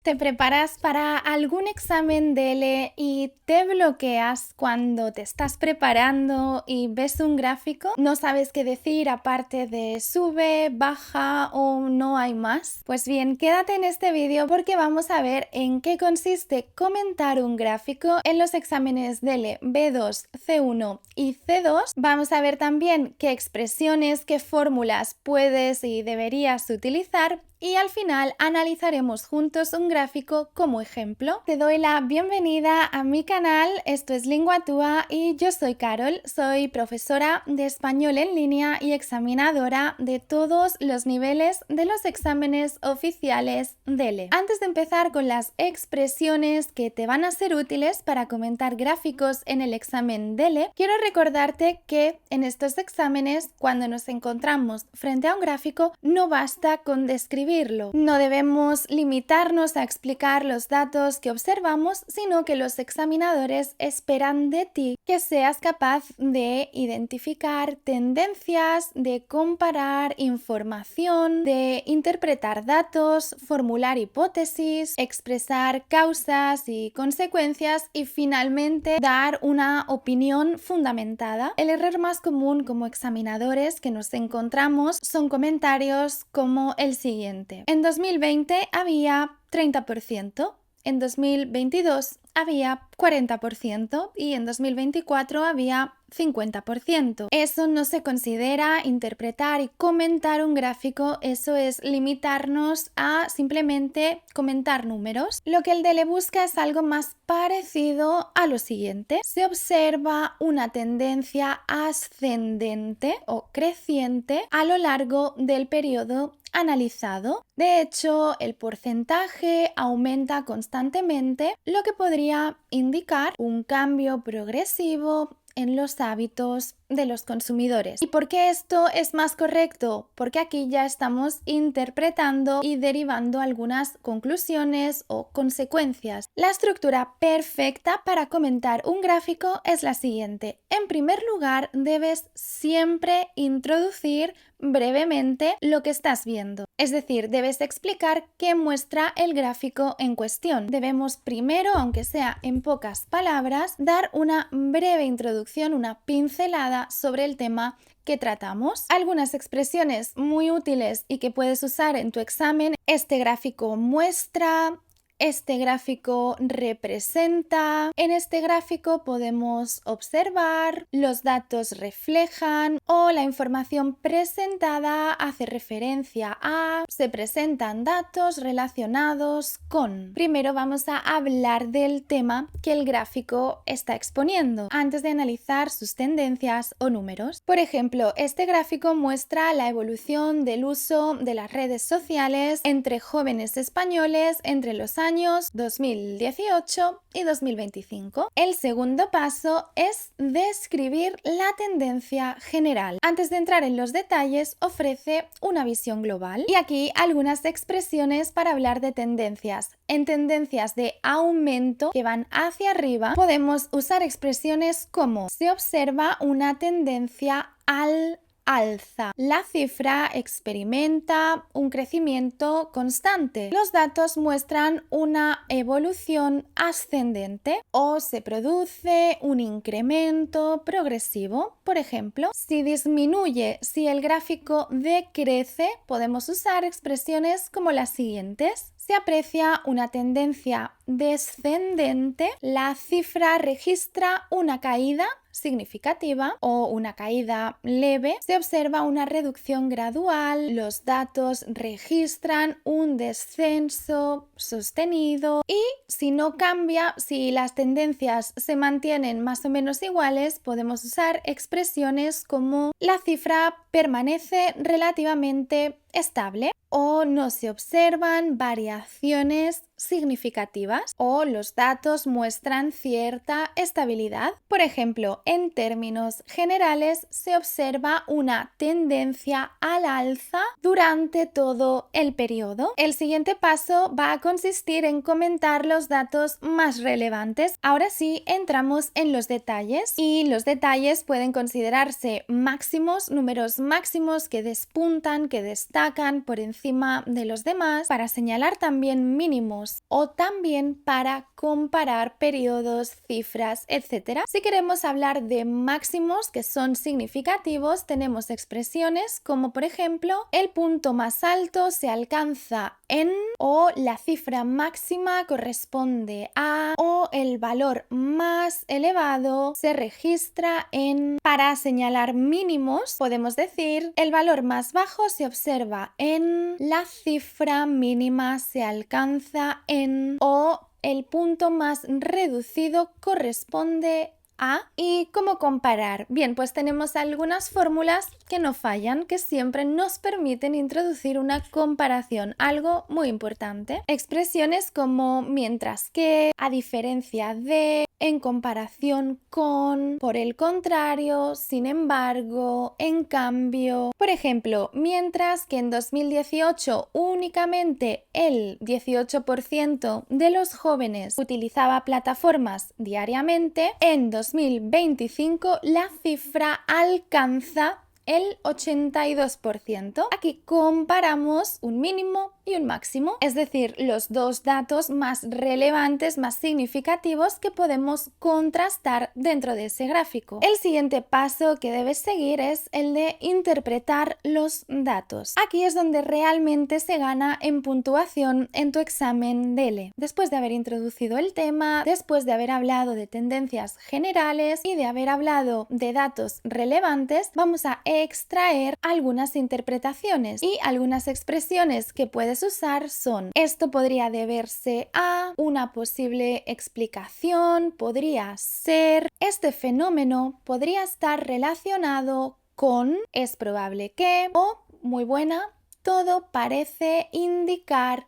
¿Te preparas para algún examen DELE y te bloqueas cuando te estás preparando y ves un gráfico? ¿No sabes qué decir aparte de sube, baja o no hay más? Pues bien, quédate en este vídeo porque vamos a ver en qué consiste comentar un gráfico en los exámenes DELE B2, C1 y C2. Vamos a ver también qué expresiones, qué fórmulas puedes y deberías utilizar. Y al final analizaremos juntos un gráfico como ejemplo. Te doy la bienvenida a mi canal, esto es Linguatua y yo soy Carol, soy profesora de español en línea y examinadora de todos los niveles de los exámenes oficiales DELE. Antes de empezar con las expresiones que te van a ser útiles para comentar gráficos en el examen DELE, quiero recordarte que en estos exámenes, cuando nos encontramos frente a un gráfico, no basta con describir. No debemos limitarnos a explicar los datos que observamos, sino que los examinadores esperan de ti que seas capaz de identificar tendencias, de comparar información, de interpretar datos, formular hipótesis, expresar causas y consecuencias y finalmente dar una opinión fundamentada. El error más común como examinadores que nos encontramos son comentarios como el siguiente. En 2020 había 30%, en 2022 había 40% y en 2024 había 50%. Eso no se considera interpretar y comentar un gráfico, eso es limitarnos a simplemente comentar números. Lo que el DELE busca es algo más parecido a lo siguiente. Se observa una tendencia ascendente o creciente a lo largo del periodo analizado. De hecho, el porcentaje aumenta constantemente, lo que podría indicar un cambio progresivo en los hábitos de los consumidores. ¿Y por qué esto es más correcto? Porque aquí ya estamos interpretando y derivando algunas conclusiones o consecuencias. La estructura perfecta para comentar un gráfico es la siguiente. En primer lugar, debes siempre introducir brevemente lo que estás viendo. Es decir, debes explicar qué muestra el gráfico en cuestión. Debemos primero, aunque sea en pocas palabras, dar una breve introducción, una pincelada sobre el tema que tratamos. Algunas expresiones muy útiles y que puedes usar en tu examen: este gráfico muestra, este gráfico representa, en este gráfico podemos observar, los datos reflejan o la información presentada hace referencia a, se presentan datos relacionados con. Primero vamos a hablar del tema que el gráfico está exponiendo antes de analizar sus tendencias o números. Por ejemplo, este gráfico muestra la evolución del uso de las redes sociales entre jóvenes españoles entre los años 2018 y 2025. El segundo paso es describir la tendencia general. Antes de entrar en los detalles, ofrece una visión global y aquí algunas expresiones para hablar de tendencias. En tendencias de aumento que van hacia arriba, podemos usar expresiones como: se observa una tendencia al alza. La cifra experimenta un crecimiento constante. Los datos muestran una evolución ascendente o se produce un incremento progresivo. Por ejemplo, si disminuye, si el gráfico decrece, podemos usar expresiones como las siguientes: se aprecia una tendencia descendente, la cifra registra una caída significativa o una caída leve, se observa una reducción gradual, los datos registran un descenso sostenido y si no cambia, si las tendencias se mantienen más o menos iguales, podemos usar expresiones como: la cifra permanece relativamente estable o no se observan variaciones significativas o los datos muestran cierta estabilidad. Por ejemplo, en términos generales se observa una tendencia al alza durante todo el periodo. El siguiente paso va a consistir en comentar los datos más relevantes. Ahora sí, entramos en los detalles y los detalles pueden considerarse máximos, números máximos que despuntan, que destacan por encima de los demás, para señalar también mínimos años o también para comparar periodos, cifras, etc. Si queremos hablar de máximos que son significativos, tenemos expresiones como por ejemplo el punto más alto se alcanza en, o la cifra máxima corresponde a, o el valor más elevado se registra en. Para señalar mínimos podemos decir el valor más bajo se observa en, la cifra mínima se alcanza en, o el punto más reducido corresponde a. ¿Y cómo comparar? Bien, pues tenemos algunas fórmulas que no fallan, que siempre nos permiten introducir una comparación, algo muy importante. Expresiones como mientras que, a diferencia de, en comparación con, por el contrario, sin embargo, en cambio. Por ejemplo, mientras que en 2018 únicamente el 18% de los jóvenes utilizaba plataformas diariamente, en 2025 la cifra alcanza el 82%. Aquí comparamos un mínimo y un máximo, es decir, los dos datos más relevantes, más significativos que podemos contrastar dentro de ese gráfico. El siguiente paso que debes seguir es el de interpretar los datos. Aquí es donde realmente se gana en puntuación en tu examen DELE. Después de haber introducido el tema, después de haber hablado de tendencias generales y de haber hablado de datos relevantes, vamos a extraer algunas interpretaciones, y algunas expresiones que puedes usar son: esto podría deberse a, una posible explicación podría ser, este fenómeno podría estar relacionado con, es probable que, o muy buena, todo parece indicar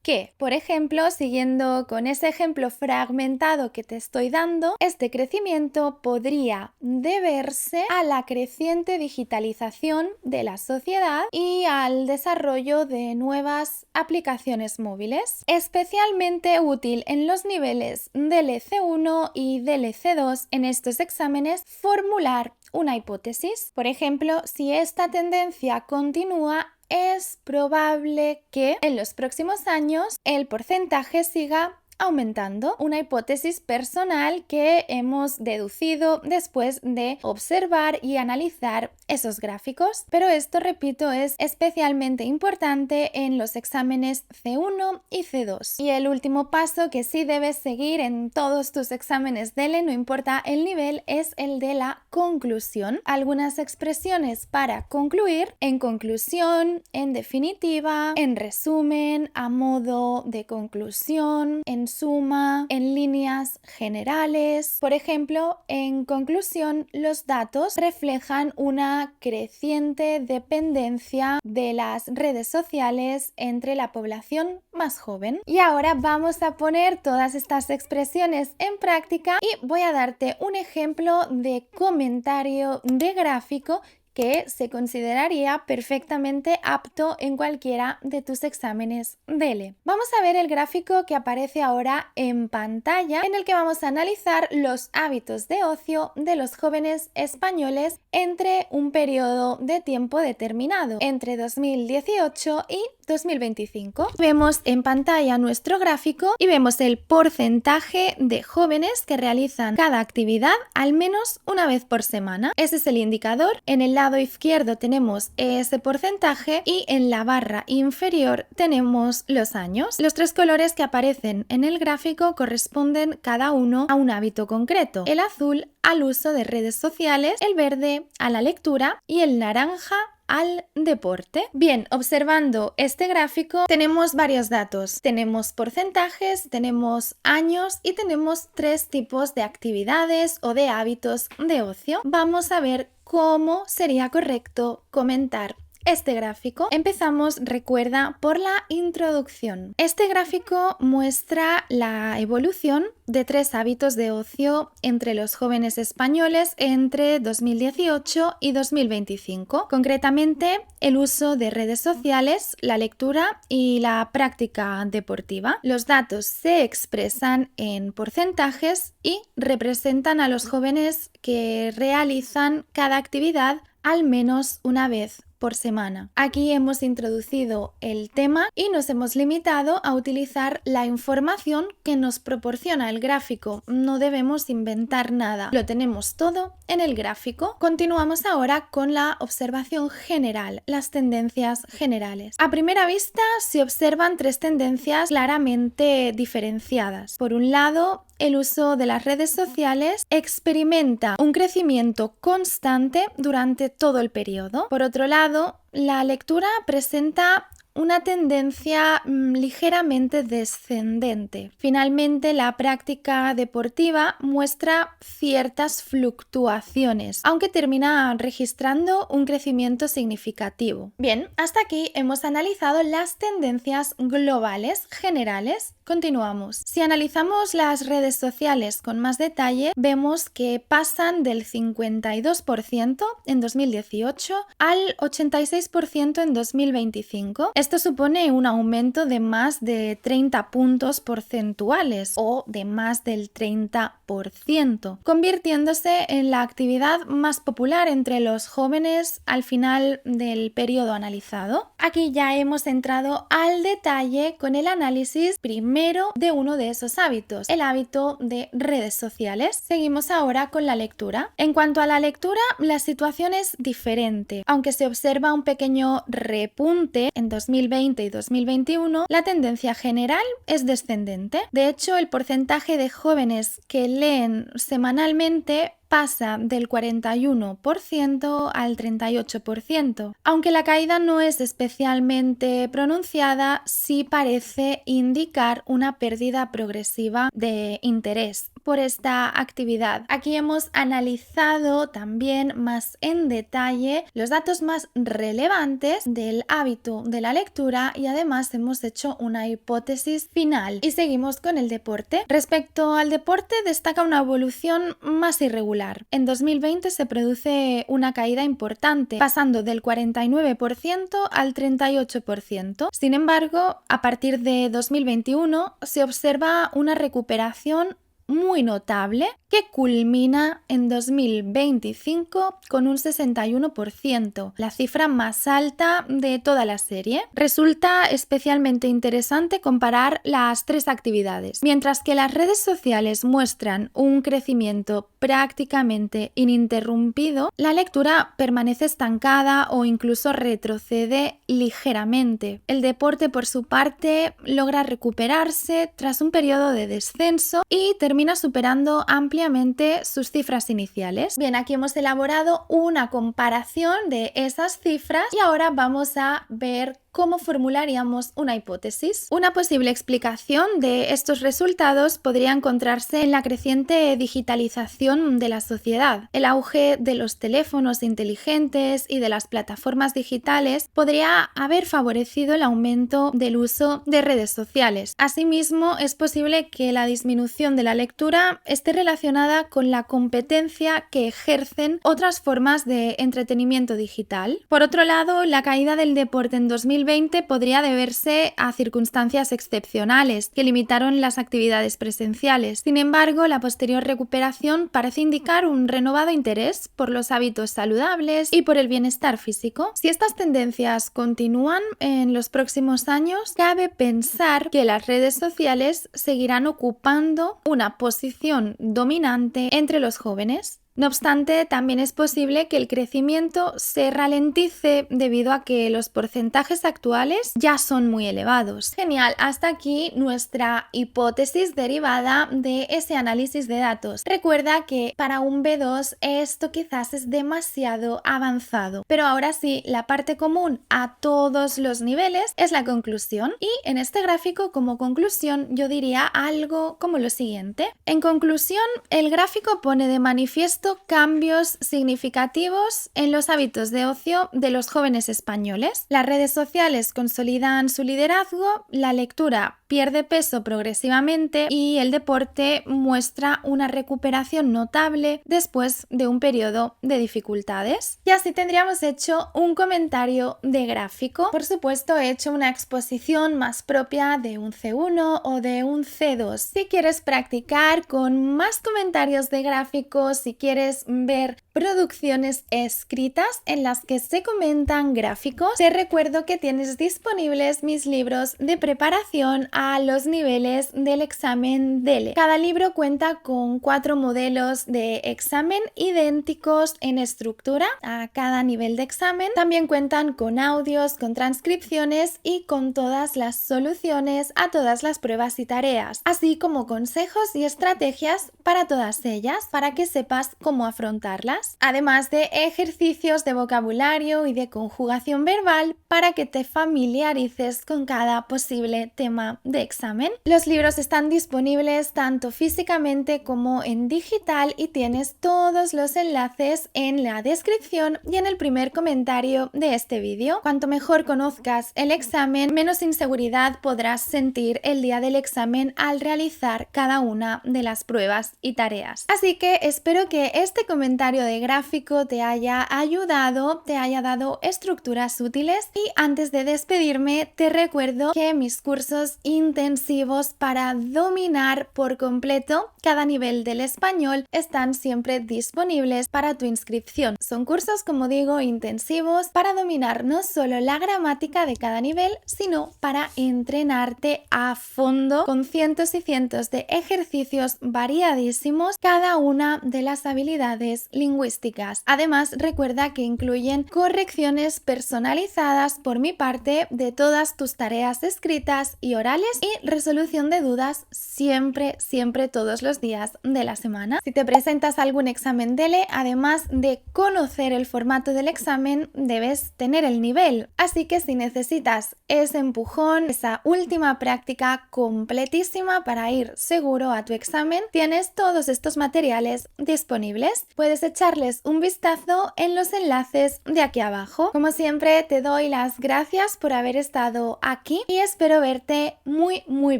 que. Por ejemplo, siguiendo con ese ejemplo fragmentado que te estoy dando, este crecimiento podría deberse a la creciente digitalización de la sociedad y al desarrollo de nuevas aplicaciones móviles. Especialmente útil en los niveles del C1 y del C2 en estos exámenes formular una hipótesis. Por ejemplo, si esta tendencia continúa, es probable que en los próximos años el porcentaje siga aumentando. Una hipótesis personal que hemos deducido después de observar y analizar esos gráficos. Pero esto, repito, es especialmente importante en los exámenes C1 y C2. Y el último paso que sí debes seguir en todos tus exámenes DELE, no importa el nivel, es el de la conclusión. Algunas expresiones para concluir: en conclusión, en definitiva, en resumen, a modo de conclusión, en suma, en líneas generales. Por ejemplo, en conclusión, los datos reflejan una creciente dependencia de las redes sociales entre la población más joven. Y ahora vamos a poner todas estas expresiones en práctica y voy a darte un ejemplo de comentario de gráfico que se consideraría perfectamente apto en cualquiera de tus exámenes DELE. Vamos a ver el gráfico que aparece ahora en pantalla, en el que vamos a analizar los hábitos de ocio de los jóvenes españoles entre un periodo de tiempo determinado, entre 2018 y 2025. Vemos en pantalla nuestro gráfico y vemos el porcentaje de jóvenes que realizan cada actividad al menos una vez por semana. Ese es el indicador. En el lado izquierdo tenemos ese porcentaje y en la barra inferior tenemos los años. Los tres colores que aparecen en el gráfico corresponden cada uno a un hábito concreto. El azul al uso de redes sociales, el verde a la lectura y el naranja al deporte. Bien, observando este gráfico tenemos varios datos. Tenemos porcentajes, tenemos años y tenemos tres tipos de actividades o de hábitos de ocio. Vamos a ver cómo sería correcto comentar este gráfico. Empezamos, recuerda, por la introducción. Este gráfico muestra la evolución de tres hábitos de ocio entre los jóvenes españoles entre 2018 y 2025. Concretamente, el uso de redes sociales, la lectura y la práctica deportiva. Los datos se expresan en porcentajes y representan a los jóvenes que realizan cada actividad al menos una vez por semana. Aquí hemos introducido el tema y nos hemos limitado a utilizar la información que nos proporciona el gráfico. No debemos inventar nada, lo tenemos todo en el gráfico. Continuamos ahora con la observación general, las tendencias generales. A primera vista se observan tres tendencias claramente diferenciadas. Por un lado, el uso de las redes sociales experimenta un crecimiento constante durante todo el periodo. Por otro lado, la lectura presenta una tendencia ligeramente descendente. Finalmente, la práctica deportiva muestra ciertas fluctuaciones, aunque termina registrando un crecimiento significativo. Bien, hasta aquí hemos analizado las tendencias globales generales. Continuamos. Si analizamos las redes sociales con más detalle, vemos que pasan del 52% en 2018 al 86% en 2025. Esto supone un aumento de más de 30 puntos porcentuales o de más del 30%, convirtiéndose en la actividad más popular entre los jóvenes al final del periodo analizado. Aquí ya hemos entrado al detalle con el análisis primero de uno de esos hábitos, el hábito de redes sociales. Seguimos ahora con la lectura. En cuanto a la lectura, la situación es diferente. Aunque se observa un pequeño repunte en 2020 y 2021, la tendencia general es descendente. De hecho, el porcentaje de jóvenes que leen semanalmente pasa del 41% al 38%. Aunque la caída no es especialmente pronunciada, sí parece indicar una pérdida progresiva de interés por esta actividad. Aquí hemos analizado también más en detalle los datos más relevantes del hábito de la lectura y además hemos hecho una hipótesis final. Y seguimos con el deporte. Respecto al deporte, destaca una evolución más irregular. En 2020 se produce una caída importante, pasando del 49% al 38%. Sin embargo, a partir de 2021 se observa una recuperación muy notable que culmina en 2025 con un 61%, la cifra más alta de toda la serie. Resulta especialmente interesante comparar las tres actividades. Mientras que las redes sociales muestran un crecimiento prácticamente ininterrumpido, la lectura permanece estancada o incluso retrocede ligeramente. El deporte, por su parte, logra recuperarse tras un periodo de descenso y termina superando ampliamente sus cifras iniciales. Bien, aquí hemos elaborado una comparación de esas cifras y ahora vamos a ver cómo formularíamos una hipótesis. Una posible explicación de estos resultados podría encontrarse en la creciente digitalización de la sociedad. El auge de los teléfonos inteligentes y de las plataformas digitales podría haber favorecido el aumento del uso de redes sociales. Asimismo, es posible que la disminución de la lectura esté relacionada con la competencia que ejercen otras formas de entretenimiento digital. Por otro lado, la caída del deporte en 2020 podría deberse a circunstancias excepcionales que limitaron las actividades presenciales. Sin embargo, la posterior recuperación parece indicar un renovado interés por los hábitos saludables y por el bienestar físico. Si estas tendencias continúan en los próximos años, cabe pensar que las redes sociales seguirán ocupando una posición dominante entre los jóvenes. No obstante, también es posible que el crecimiento se ralentice debido a que los porcentajes actuales ya son muy elevados. Genial, hasta aquí nuestra hipótesis derivada de ese análisis de datos. Recuerda que para un B2 esto quizás es demasiado avanzado, pero ahora sí, la parte común a todos los niveles es la conclusión y en este gráfico como conclusión yo diría algo como lo siguiente. En conclusión, el gráfico pone de manifiesto cambios significativos en los hábitos de ocio de los jóvenes españoles. Las redes sociales consolidan su liderazgo, la lectura pierde peso progresivamente y el deporte muestra una recuperación notable después de un periodo de dificultades. Y así tendríamos hecho un comentario de gráfico. Por supuesto, he hecho una exposición más propia de un C1 o de un C2. Si quieres practicar con más comentarios de gráficos, si quieres ver producciones escritas en las que se comentan gráficos, te recuerdo que tienes disponibles mis libros de preparación a los niveles del examen DELE. Cada libro cuenta con 4 modelos de examen idénticos en estructura a cada nivel de examen. También cuentan con audios, con transcripciones y con todas las soluciones a todas las pruebas y tareas, así como consejos y estrategias para todas ellas, para que sepas cómo afrontarlas, además de ejercicios de vocabulario y de conjugación verbal para que te familiarices con cada posible tema de examen. Los libros están disponibles tanto físicamente como en digital y tienes todos los enlaces en la descripción y en el primer comentario de este vídeo. Cuanto mejor conozcas el examen, menos inseguridad podrás sentir el día del examen al realizar cada una de las pruebas y tareas. Así que espero que este comentario de gráfico te haya ayudado, te haya dado estructuras útiles y antes de despedirme te recuerdo que mis cursos intensivos para dominar por completo cada nivel del español están siempre disponibles para tu inscripción. Son cursos, como digo, intensivos para dominar no solo la gramática de cada nivel, sino para entrenarte a fondo con cientos y cientos de ejercicios variadísimos cada una de las habilidades lingüísticas. Además, recuerda que incluyen correcciones personalizadas por mi parte de todas tus tareas escritas y orales y resolución de dudas siempre todos los días de la semana. Si te presentas a algún examen DELE, además de conocer el formato del examen, debes tener el nivel. Así que si necesitas ese empujón, esa última práctica completísima para ir seguro a tu examen, tienes todos estos materiales disponibles. Puedes echarles un vistazo en los enlaces de aquí abajo. Como siempre, te doy las gracias por haber estado aquí y espero verte muy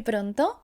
pronto.